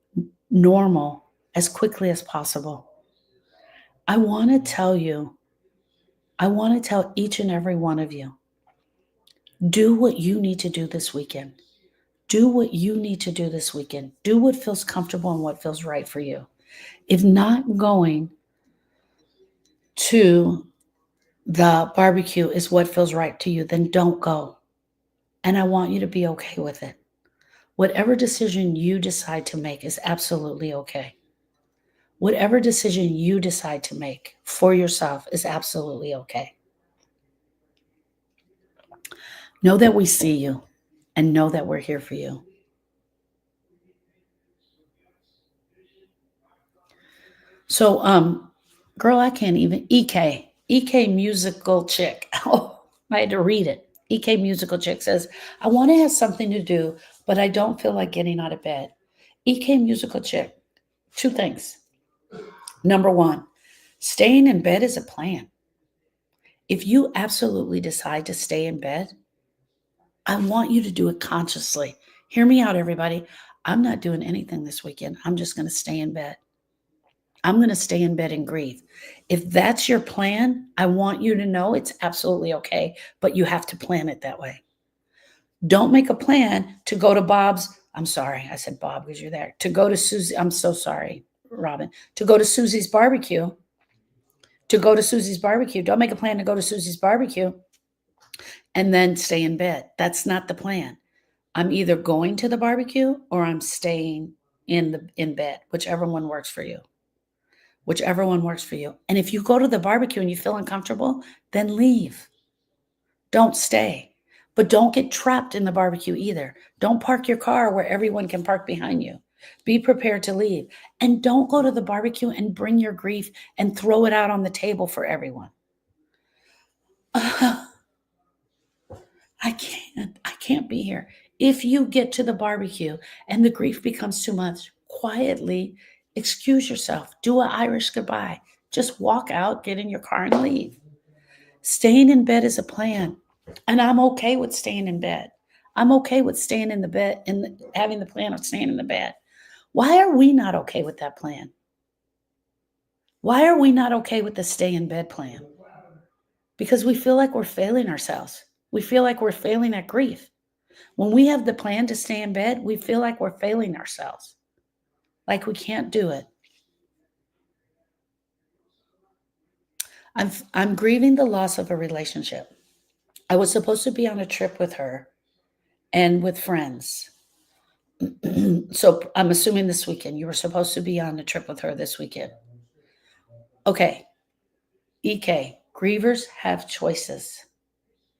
normal as quickly as possible. I want to tell each and every one of you, do what you need to do this weekend. Do what you need to do this weekend. Do what feels comfortable and what feels right for you. If not going to the barbecue is what feels right to you, then don't go. And I want you to be okay with it. Whatever decision you decide to make is absolutely okay. Whatever decision you decide to make for yourself is absolutely okay. Know that we see you and know that we're here for you. So, girl, I can't even, EK musical chick. Oh, I had to read it. EK musical chick says, I want to have something to do, but I don't feel like getting out of bed. EK musical chick, two things. Number one, staying in bed is a plan. If you absolutely decide to stay in bed, I want you to do it consciously. Hear me out, everybody. I'm not doing anything this weekend. I'm just going to stay in bed. I'm going to stay in bed and grieve. If that's your plan, I want you to know it's absolutely okay, but you have to plan it that way. Don't make a plan to go to Bob's I'm sorry. I said Bob because you're there. To go to Susie. I'm so sorry, Robin. To go to Susie's barbecue. To go to Susie's barbecue. Don't make a plan to go to Susie's barbecue and then stay in bed. That's not the plan. I'm either going to the barbecue or I'm staying in bed, whichever one works for you. Whichever one works for you. And if you go to the barbecue and you feel uncomfortable, then leave. Don't stay. But don't get trapped in the barbecue either. Don't park your car where everyone can park behind you. Be prepared to leave. And don't go to the barbecue and bring your grief and throw it out on the table for everyone. I can't be here. If you get to the barbecue and the grief becomes too much, quietly excuse yourself. Do an Irish goodbye. Just walk out, get in your car, and leave. Staying in bed is a plan. And I'm okay with staying in bed. I'm okay with staying in the bed and having the plan of staying in the bed. Why are we not okay with that plan? Why are we not okay with the stay in bed plan? Because we feel like we're failing ourselves. We feel like we're failing at grief. When we have the plan to stay in bed, we feel like we're failing ourselves, like we can't do it. I'm grieving the loss of a relationship. I was supposed to be on a trip with her and with friends. So I'm assuming this weekend. You were supposed to be on a trip with her this weekend. Okay. EK, grievers have choices.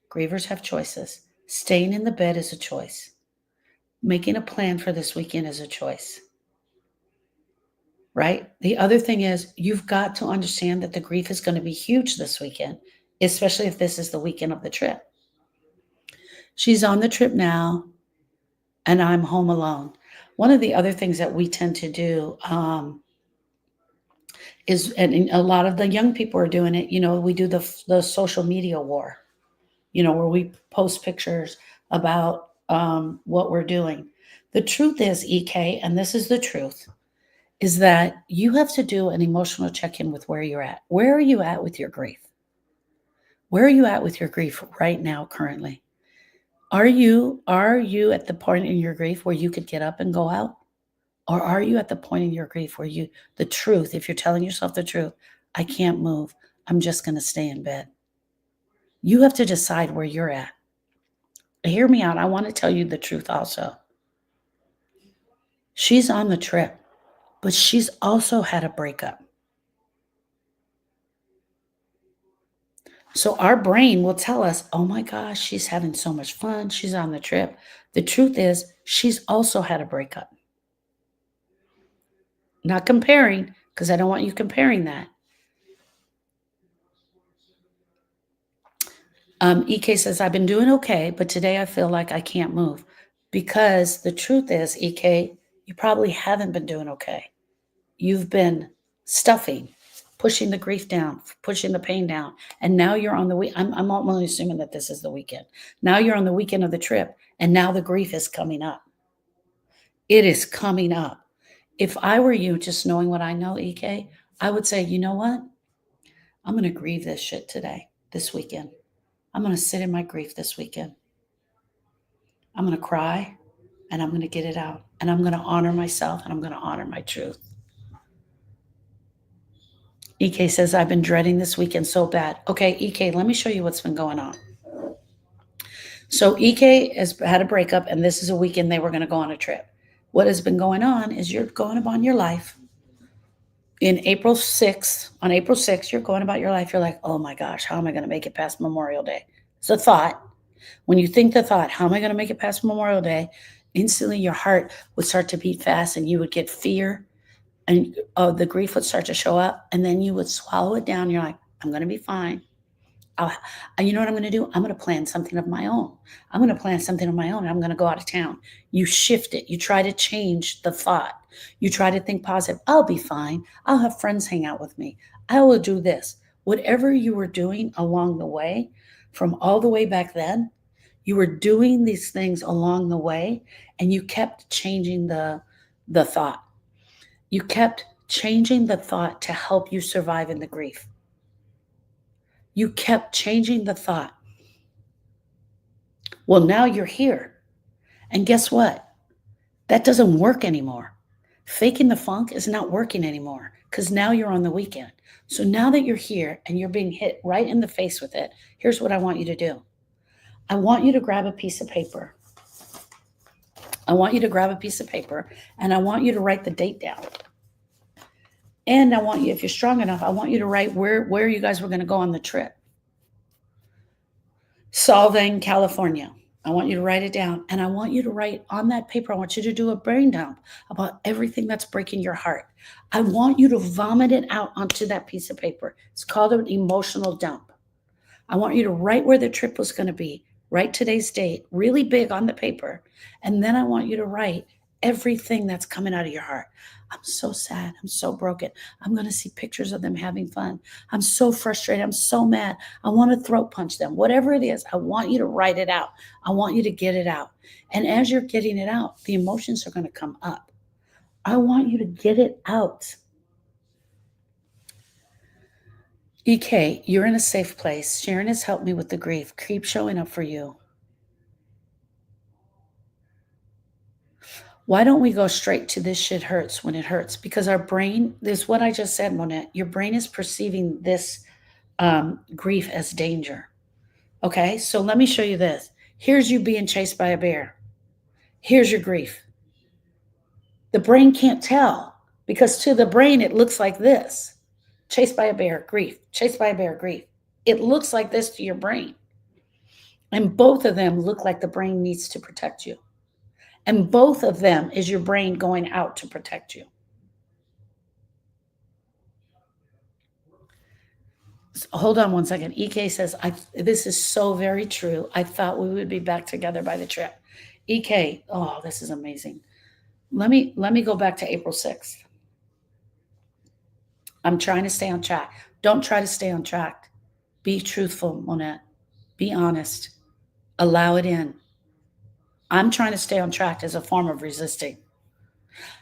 Grievers have choices. Staying in the bed is a choice. Making a plan for this weekend is a choice. Right? The other thing is, you've got to understand that the grief is going to be huge this weekend, especially if this is the weekend of the trip. She's on the trip now, and I'm home alone. One of the other things that we tend to do is, and a lot of the young people are doing it, we do the social media war, where we post pictures about what we're doing. The truth is, EK, and this is the truth, is that you have to do an emotional check-in with where you're at. Where are you at with your grief? Where are you at with your grief right now, currently? Are you at the point in your grief where you could get up and go out? Or are you at the point in your grief where the truth, if you're telling yourself the truth, I can't move, I'm just going to stay in bed? You have to decide where you're at. Hear me out. I want to tell you the truth also. She's on the trip, but she's also had a breakup. So our brain will tell us, oh my gosh, she's having so much fun. She's on the trip. The truth is, she's also had a breakup. Not comparing, because I don't want you comparing that. EK says, I've been doing okay, but today I feel like I can't move. Because the truth is, EK, you probably haven't been doing okay. You've been stuffing, pushing the grief down, pushing the pain down. And now you're on the week. I'm only assuming that this is the weekend. Now you're on the weekend of the trip, and now the grief is coming up. It is coming up. If I were you, just knowing what I know, EK, I would say, you know what? I'm going to grieve this shit today, this weekend. I'm going to sit in my grief this weekend. I'm going to cry and I'm going to get it out. And I'm going to honor myself and I'm going to honor my truth. EK says, I've been dreading this weekend so bad. Okay, EK, let me show you what's been going on. So EK has had a breakup, and this is a weekend they were going to go on a trip. What has been going on is you're going about your life. On April 6th, you're going about your life. You're like, oh my gosh, how am I going to make it past Memorial Day? It's a thought. When you think the thought, how am I going to make it past Memorial Day? Instantly your heart would start to beat fast and you would get fear and the grief would start to show up, and then you would swallow it down. You're like, I'm going to be fine. You know what I'm going to do? I'm going to plan something of my own. I'm going to plan something of my own. And I'm going to go out of town. You shift it. You try to change the thought. You try to think positive. I'll be fine. I'll have friends hang out with me. I will do this. Whatever you were doing along the way, from all the way back then, you were doing these things along the way, and you kept changing the thought. You kept changing the thought to help you survive in the grief. You kept changing the thought. Well, now you're here. And guess what? That doesn't work anymore. Faking the funk is not working anymore because now you're on the weekend. So now that you're here and you're being hit right in the face with it, here's what I want you to do. I want you to grab a piece of paper. I want you to grab a piece of paper and I want you to write the date down. And I want you, if you're strong enough, I want you to write where you guys were going to go on the trip. Solvang, California. I want you to write it down. And I want you to write on that paper, I want you to do a brain dump about everything that's breaking your heart. I want you to vomit it out onto that piece of paper. It's called an emotional dump. I want you to write where the trip was going to be, write today's date, really big on the paper. And then I want you to write everything that's coming out of your heart. I'm so sad. I'm so broken. I'm going to see pictures of them having fun. I'm so frustrated. I'm so mad. I want to throat punch them. Whatever it is, I want you to write it out. I want you to get it out. And as you're getting it out, the emotions are going to come up. I want you to get it out. EK, you're in a safe place. Sharon has helped me with the grief. Keep showing up for you. Why don't we go straight to this shit hurts when it hurts? Because our brain, this is what I just said, Monette. Your brain is perceiving this grief as danger. Okay, so let me show you this. Here's you being chased by a bear. Here's your grief. The brain can't tell because to the brain, it looks like this. Chased by a bear, grief. Chased by a bear, grief. It looks like this to your brain. And both of them look like the brain needs to protect you. And both of them is your brain going out to protect you. Hold on one second. EK says, this is so very true. I thought we would be back together by the trip. EK, oh, this is amazing. Let me go back to April 6th. I'm trying to stay on track. Don't try to stay on track. Be truthful, Monette. Be honest. Allow it in. I'm trying to stay on track as a form of resisting.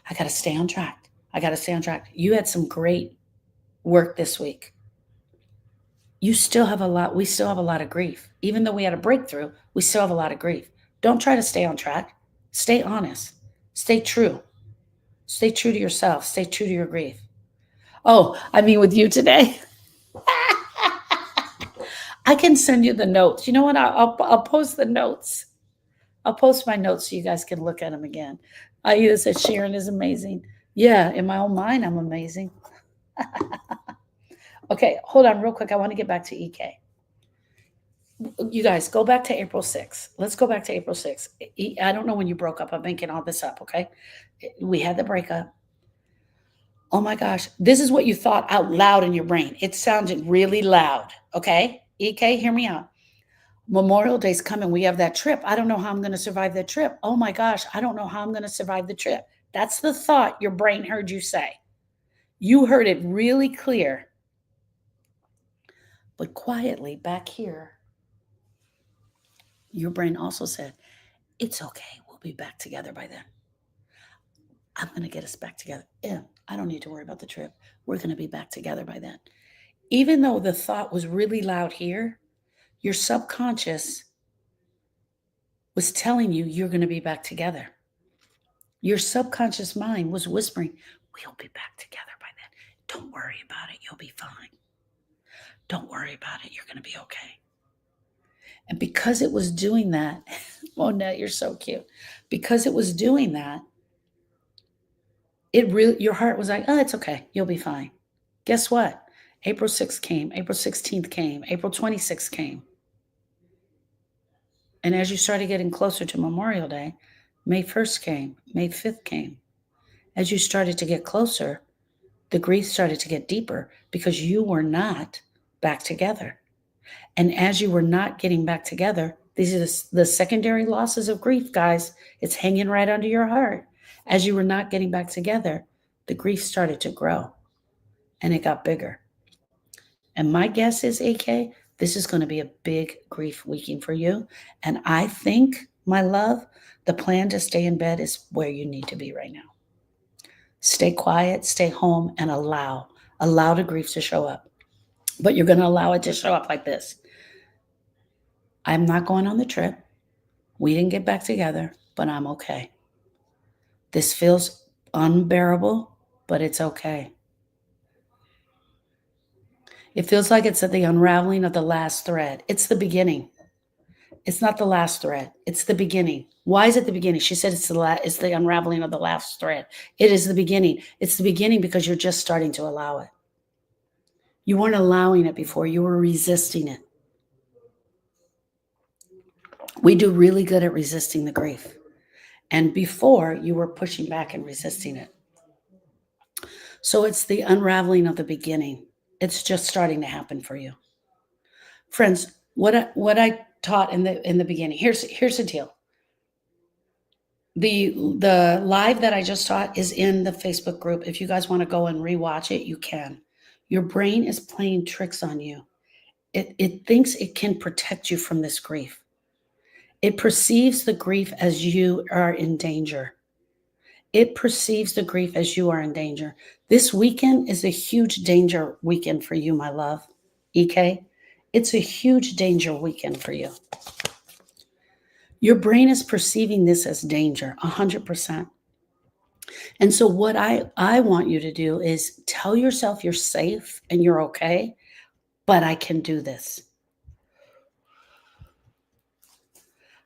I got to stay on track. I got to stay on track. You had some great work this week. You still have a lot. We still have a lot of grief. Even though we had a breakthrough, we still have a lot of grief. Don't try to stay on track. Stay honest. Stay true. Stay true to yourself. Stay true to your grief. Oh, I mean, with you today. I can send you the notes. You know what? I'll post the notes. I'll post my notes so you guys can look at them again. I either said Sharon is amazing. Yeah, in my own mind, I'm amazing. Okay, hold on real quick. I want to get back to EK. You guys, go back to April 6th. Let's go back to April 6th. I don't know when you broke up. I'm making all this up, okay? We had the breakup. Oh my gosh, this is what you thought out loud in your brain. It sounded really loud, okay? EK, hear me out. Memorial Day's coming. We have that trip. I don't know how I'm going to survive that trip. Oh my gosh, I don't know how I'm going to survive the trip. That's the thought your brain heard you say. You heard it really clear. But quietly back here, your brain also said, it's okay. We'll be back together by then. I'm going to get us back together. Yeah, I don't need to worry about the trip. We're going to be back together by then. Even though the thought was really loud here, your subconscious was telling you you're going to be back together. Your subconscious mind was whispering, we'll be back together by then. Don't worry about it. You'll be fine. Don't worry about it. You're going to be okay. And because it was doing that, oh, Nat, you're so cute. Because it was doing that, it really, your heart was like, oh, it's okay. You'll be fine. Guess what? April 6th came. April 16th came. April 26th came. And as you started getting closer to Memorial Day, May 1st came. May 5th came. As you started to get closer, the grief started to get deeper because you were not back together. And as you were not getting back together, these are the secondary losses of grief, guys. It's hanging right under your heart. As you were not getting back together, the grief started to grow and it got bigger. And my guess is, AK, this is going to be a big grief weekend for you. And I think, my love, the plan to stay in bed is where you need to be right now. Stay quiet, stay home, and allow the grief to show up. But you're going to allow it to show up like this. I'm not going on the trip. We didn't get back together, but I'm okay. This feels unbearable, but it's okay. It feels like it's at the unraveling of the last thread. It's the beginning. It's not the last thread. It's the beginning. Why is it the beginning? She said it's the unraveling of the last thread. It is the beginning. It's the beginning because you're just starting to allow it. You weren't allowing it before. You were resisting it. We do really good at resisting the grief. And before, you were pushing back and resisting it. So it's the unraveling of the beginning. It's just starting to happen for you. Friends, what I taught in the beginning. Here's the deal. The live that I just taught is in the Facebook group. If you guys want to go and rewatch it, you can. Your brain is playing tricks on you. It thinks it can protect you from this grief. It perceives the grief as you are in danger. It perceives the grief as you are in danger. This weekend is a huge danger weekend for you, my love. EK, it's a huge danger weekend for you. Your brain is perceiving this as danger, 100%. And so what I want you to do is tell yourself you're safe and you're okay, but I can do this.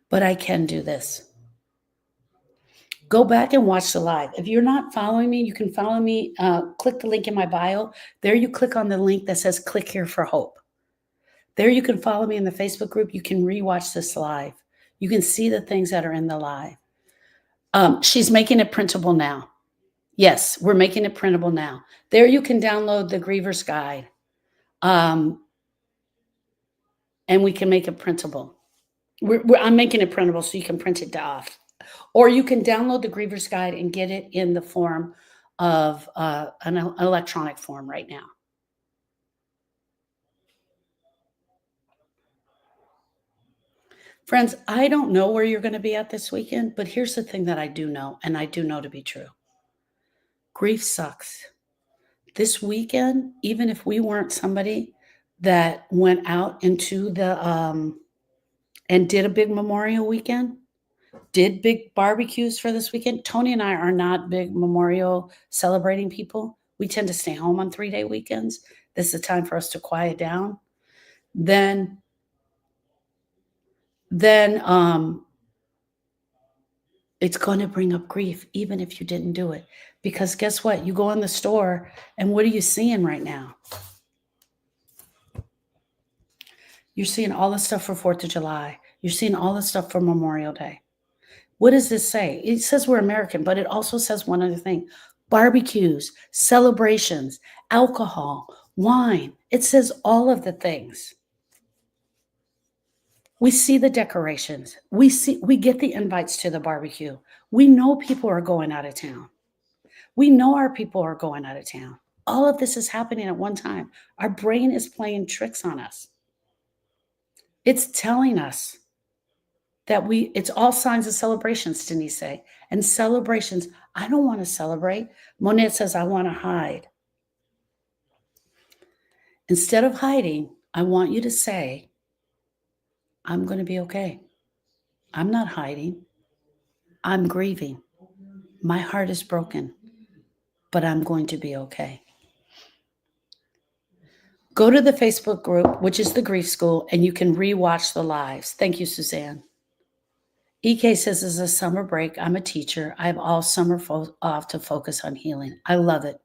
But I can do this. Go back and watch the live. If you're not following me, you can follow me. Click the link in my bio. There you click on the link that says click here for hope. There you can follow me in the Facebook group. You can rewatch this live. You can see the things that are in the live. She's making it printable now. Yes, we're making it printable now. There you can download the Griever's Guide. And we can make it printable. I'm making it printable so you can print it off. Or you can download the Griever's Guide and get it in the form of an electronic form right now. Friends, I don't know where you're going to be at this weekend, but here's the thing that I do know, and I do know to be true. Grief sucks. This weekend, even if we weren't somebody that went out into the and did a big Memorial weekend, did big barbecues for this weekend. Tony and I are not big Memorial celebrating people. We tend to stay home on 3-day weekends. This is a time for us to quiet down. Then it's going to bring up grief, even if you didn't do it. Because guess what? You go in the store, and what are you seeing right now? You're seeing all the stuff for 4th of July. You're seeing all the stuff for Memorial Day. What does this say? It says we're American, but it also says one other thing. Barbecues, celebrations, alcohol, wine. It says all of the things. We see the decorations. We get the invites to the barbecue. We know people are going out of town. We know our people are going out of town. All of this is happening at one time. Our brain is playing tricks on us. It's telling us that it's all signs of celebrations, Denise say. And celebrations, I don't want to celebrate. Monette says, I want to hide. Instead of hiding, I want you to say, I'm going to be okay. I'm not hiding. I'm grieving. My heart is broken, but I'm going to be okay. Go to the Facebook group, which is the Grief School, and you can rewatch the lives. Thank you, Suzanne. EK says, as a summer break, I'm a teacher. I have all summer off to focus on healing. I love it.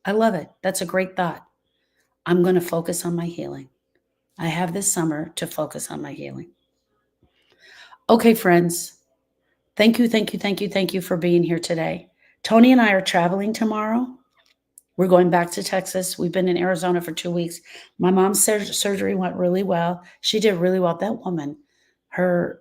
I love it. That's a great thought. I'm going to focus on my healing. I have this summer to focus on my healing. Okay, friends. Thank you for being here today. Tony and I are traveling tomorrow. We're going back to Texas. We've been in Arizona for 2 weeks. My mom's surgery went really well. She did really well. That woman, her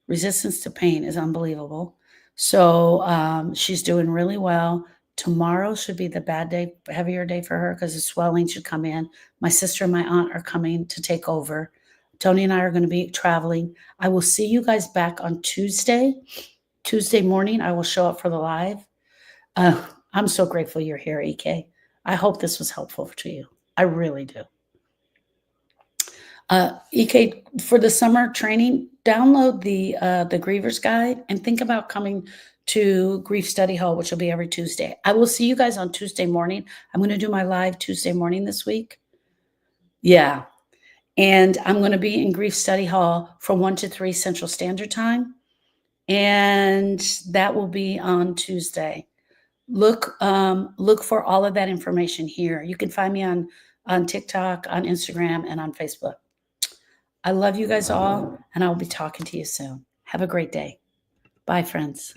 resistance to pain is unbelievable. So she's doing really well. Tomorrow should be the bad day, heavier day for her because the swelling should come in. My sister and my aunt are coming to take over. Tony and I are going to be traveling. I will see you guys back on Tuesday. Tuesday morning, I will show up for the live. I'm so grateful you're here, EK. I hope this was helpful to you. I really do. EK, for the summer training, download the Grievers Guide and think about coming to Grief Study Hall, which will be every Tuesday. I will see you guys on Tuesday morning. I'm going to do my live Tuesday morning this week. Yeah. And I'm going to be in Grief Study Hall from 1 to 3 Central Standard Time. And that will be on Tuesday. Look for all of that information here. You can find me on TikTok, on Instagram, and on Facebook. I love you guys all, and I'll be talking to you soon. Have a great day. Bye, friends.